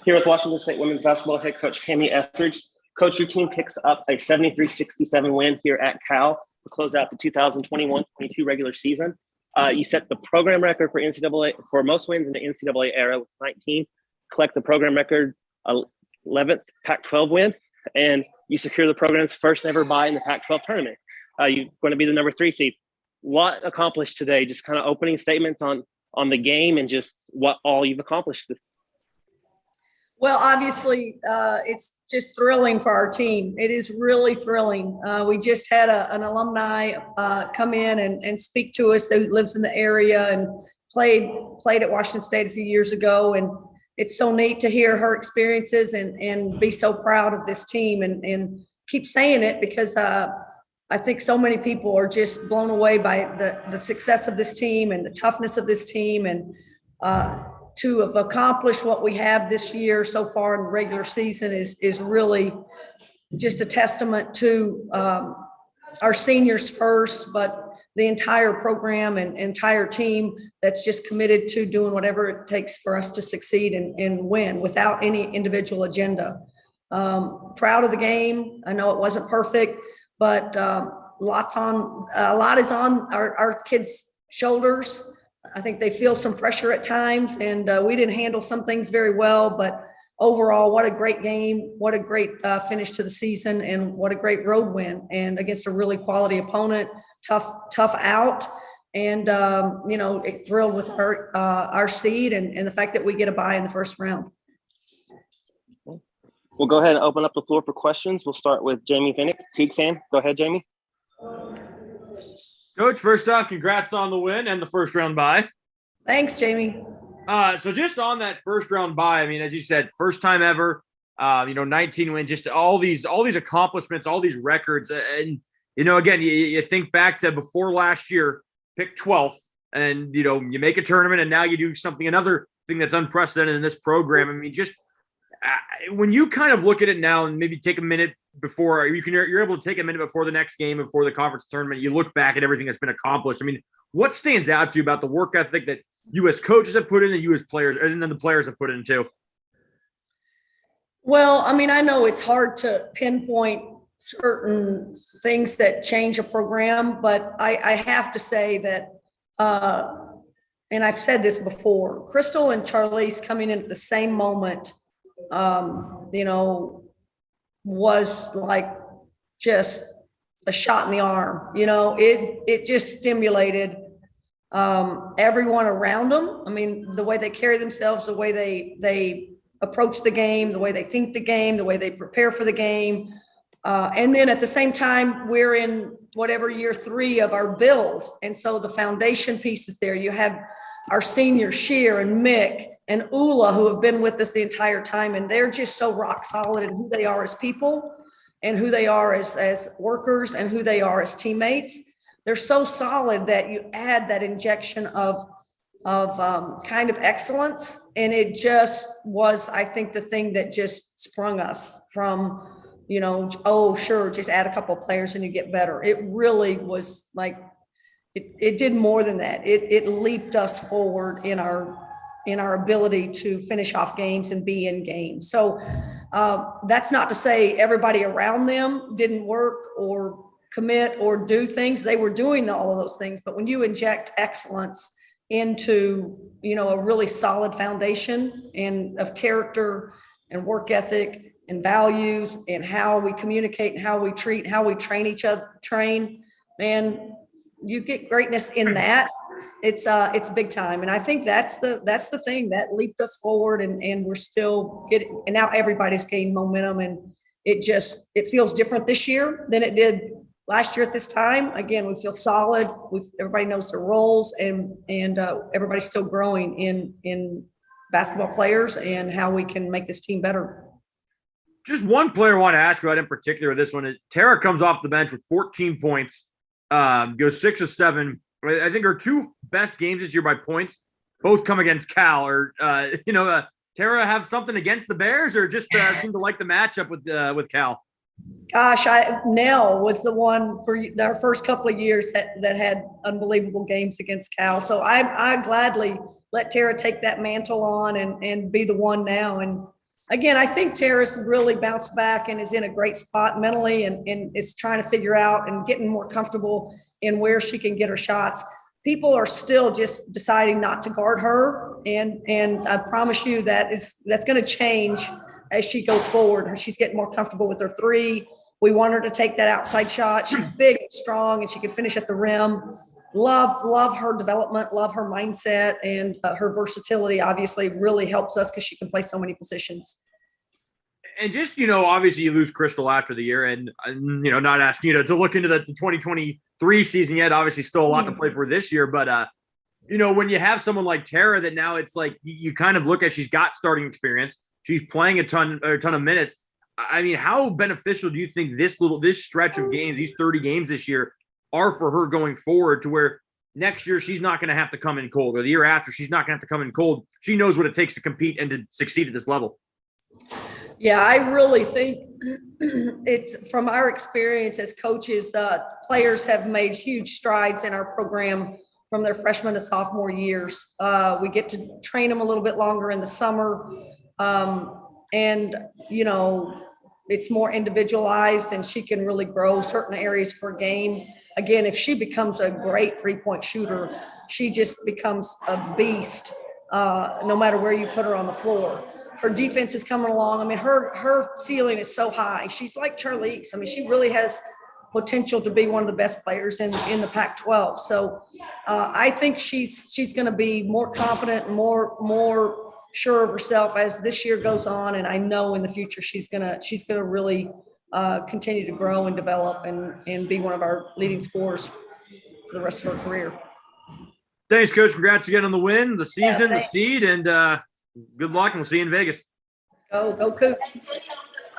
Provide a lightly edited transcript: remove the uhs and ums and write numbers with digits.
Here with Washington State women's basketball head coach Kamie Ethridge. Coach, your team picks up a 73-67 win here at Cal to close out the 2021-22 regular season. You set the program record for NCAA for most wins in the NCAA era with 19. Collect the program record 11th Pac-12 win, and you secure the program's first ever bye in the Pac-12 tournament. You're going to be the number 3 seed. What accomplished today? Just kind of opening statements on the game and just what all you've accomplished. Well, obviously, it's just thrilling for our team. It is really thrilling. We just had an alumni come in and speak to us who lives in the area and played at Washington State a few years ago. And it's so neat to hear her experiences and be so proud of this team and keep saying it because I think so many people are just blown away by the success of this team and the toughness of this team and to have accomplished what we have this year so far in the regular season is really just a testament to our seniors first, but the entire program and entire team that's just committed to doing whatever it takes for us to succeed and win without any individual agenda. Proud of the game. I know it wasn't perfect, but a lot is on our kids' shoulders. I think they feel some pressure at times, and we didn't handle some things very well, but overall, what a great game, what a great finish to the season, and what a great road win, and against a really quality opponent, tough out, and thrilled with our seed and the fact that we get a bye in the first round. We'll go ahead and open up the floor for questions. We'll start with Jamie Finnick, Peak fan. Go ahead, Jamie. Coach, first off, congrats on the win and the first round bye. Thanks, Jamie. So just on that first round bye, I mean, as you said, first time ever, 19 wins, just all these accomplishments, all these records. And, again, you think back to before last year, pick 12th and, you make a tournament and now you do another thing that's unprecedented in this program. I mean, just when you kind of look at it now and maybe take a minute before you're able to take a minute before the next game, before the conference tournament, you look back at everything that's been accomplished. I mean, what stands out to you about the work ethic that you as coaches have put in and you as players, and then the players have put in too? Well, I mean, I know it's hard to pinpoint certain things that change a program, but I have to say that, and I've said this before, Crystal and Charlize coming in at the same moment, was like just a shot in the arm. It just stimulated everyone around them. I mean, the way they carry themselves, the way they approach the game, the way they think the game, the way they prepare for the game. And then at the same time, we're in whatever year 3 of our build. And so the foundation pieces there, you have our seniors, Sheer and Mick and Ula, who have been with us the entire time. And they're just so rock solid in who they are as people and who they are as workers and who they are as teammates. They're so solid that you add that injection of kind of excellence. And it just was, I think, the thing that just sprung us from, oh, sure, just add a couple of players and you get better. It really was like, it did more than that. It leaped us forward in our ability to finish off games and be in games. So that's not to say everybody around them didn't work or commit or do things. They were doing all of those things. But when you inject excellence into, a really solid foundation and of character and work ethic and values and how we communicate and how we treat, how we train, man, you get greatness in that. It's big time. And I think that's the thing that leaped us forward and we're still getting, and now everybody's gained momentum and it feels different this year than it did last year at this time. Again, we feel solid. Everybody knows their roles and everybody's still growing in basketball players and how we can make this team better. Just one player I want to ask about in particular, this one is Tara comes off the bench with 14 points, goes 6 of 7. I think her 2 best games this year by points both come against Cal. Or Tara have something against the Bears, or just seem to like the matchup with Cal? Gosh, Nell was the one for our first couple of years that had unbelievable games against Cal. So I gladly let Tara take that mantle on and be the one now. And again, I think Tara's really bounced back and is in a great spot mentally and is trying to figure out and getting more comfortable in where she can get her shots. People are still just deciding not to guard her. And I promise you that's going to change as she goes forward. She's getting more comfortable with her three. We want her to take that outside shot. She's big and strong and she can finish at the rim. Love her development, love her mindset, and her versatility obviously really helps us because she can play so many positions. And just, obviously you lose Crystal after the year and, not asking you to look into the 2023 season yet, obviously still a lot to play for this year. But, when you have someone like Tara that now it's like you kind of look at, she's got starting experience. She's playing a ton of minutes. I mean, how beneficial do you think this stretch of games, these 30 games this year are for her going forward to where next year she's not going to have to come in cold or the year after she's not going to have to come in cold. She knows what it takes to compete and to succeed at this level. Yeah, I really think it's from our experience as coaches, players have made huge strides in our program from their freshman to sophomore years. We get to train them a little bit longer in the summer. And, it's more individualized and she can really grow certain areas for game. Again, if she becomes a great 3-point shooter, she just becomes a beast, no matter where you put her on the floor. Her defense is coming along. I mean, her ceiling is so high. She's like Charlize. I mean, she really has potential to be one of the best players in the Pac-12. So I think she's going to be more confident and more sure of herself as this year goes on. And I know in the future she's gonna really continue to grow and develop and be one of our leading scorers for the rest of her career. Thanks, Coach. Congrats again on the win, the season, the seed, and good luck, and we'll see you in Vegas. Go Cougs.